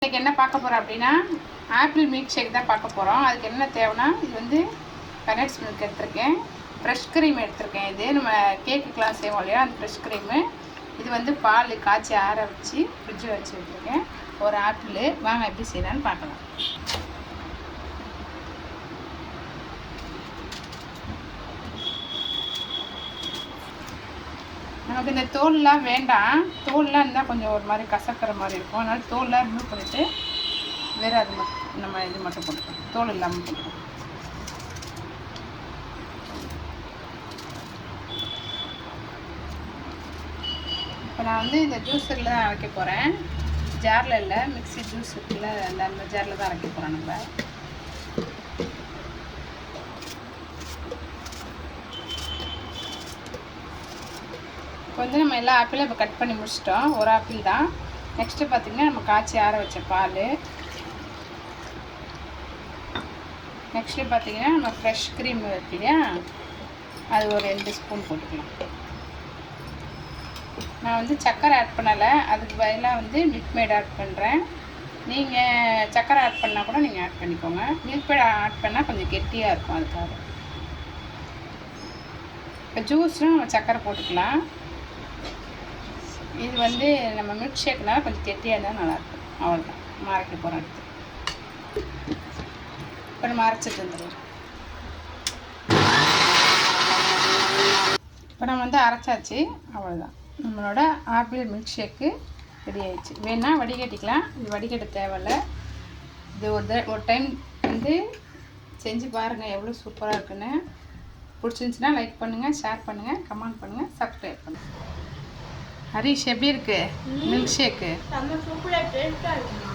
இன்றைக்கி என்ன பார்க்க போகிறோம் அப்படின்னா ஆப்பிள் மில்க் ஷேக் தான் பார்க்க போகிறோம். அதுக்கு என்ன தேவைன்னா இது வந்து கனட்ஸ் மில்க் எடுத்திருக்கேன், ஃப்ரெஷ் க்ரீம் எடுத்திருக்கேன். இது நம்ம கேக்குக்கெலாம் செய்வோம் இல்லையா, அந்த ஃப்ரெஷ் க்ரீமு. இது வந்து பால் காய்ச்சி ஆற வச்சு ஃப்ரிட்ஜில் வச்சு வச்சுருக்கேன். ஒரு ஆப்பிள். வாங்க எப்படி செய்யலான்னு பார்க்கலாம். நமக்கு இந்த தோல்லாம் வேண்டாம். தோல்லாம் இருந்தால் கொஞ்சம் ஒரு மாதிரி கசக்கிற மாதிரி இருக்கும். அதனால் தோல்லாம் ரிமூவ் பண்ணிவிட்டு வேறு அது மட்டும் நம்ம இது மட்டும் போட்டுக்கலாம், தோல் இல்லாமல் போட்டுக்கலாம். இப்போ நான் வந்து இந்த ஜூஸரில் தான் அரைக்க போகிறேன், ஜாரில் இல்லை. மிக்ஸி ஜூஸ் இருக்குல்ல, அந்த ஜாரில் தான் அரைக்க போகிறோம். நம்ம இப்போ வந்து நம்ம எல்லா ஆப்பிளும் இப்போ கட் பண்ணி முடிச்சிட்டோம். ஒரு ஆப்பிள் தான். நெக்ஸ்ட்டு பார்த்திங்கன்னா நம்ம காய்ச்சி ஆற வச்ச பால். நெக்ஸ்ட்டு பார்த்திங்கன்னா நம்ம ஃப்ரெஷ் க்ரீம் இருக்கு இல்லையா, அது ஒரு 2 ஸ்பூன் போட்டுக்கலாம். நான் வந்து சர்க்கரை ஆட் பண்ணலை, அதுக்கு பதிலாக வந்து மில்க் மேட் ஆட் பண்ணுறேன். நீங்கள் சர்க்கரை ஆட் பண்ணால் கூட நீங்கள் ஆட் பண்ணிக்கோங்க. மில்க் மேட் ஆட் பண்ணால் கொஞ்சம் கெட்டியாக இருக்கும், அதுக்காக. இப்போ ஜூஸ்லாம் நம்ம சர்க்கரை போட்டுக்கலாம். இது வந்து நம்ம மில்க் ஷேக்னால கொஞ்சம் கெட்டியாக இருந்தால் நல்லாயிருக்கும். அவ்வளோதான், அரைக்க போகிறோம். அடுத்து இப்போ நம்ம அரைச்சிட்டு வந்துடுவோம். இப்போ நம்ம வந்து அரைச்சாச்சு, அவ்வளோதான். நம்மளோட ஆப்பிள் மில்க் ஷேக்கு ரெடி ஆயிடுச்சு. வேணால் வடிகட்டிக்கலாம், இது வடிகட்ட தேவையில்லை. இது ஒரு டைம் வந்து செஞ்சு பாருங்கள், எவ்வளோ சூப்பராக இருக்குன்னு. பிடிச்சிருந்துச்சின்னா லைக் பண்ணுங்கள், ஷேர் பண்ணுங்கள், கமெண்ட் பண்ணுங்கள், சப்ஸ்கிரைப் பண்ணுங்கள். ஹரிஷ், எப்படி இருக்குது மில்க் ஷேக்கு? சூப்பராக டேஸ்ட்டாக இருக்குமா?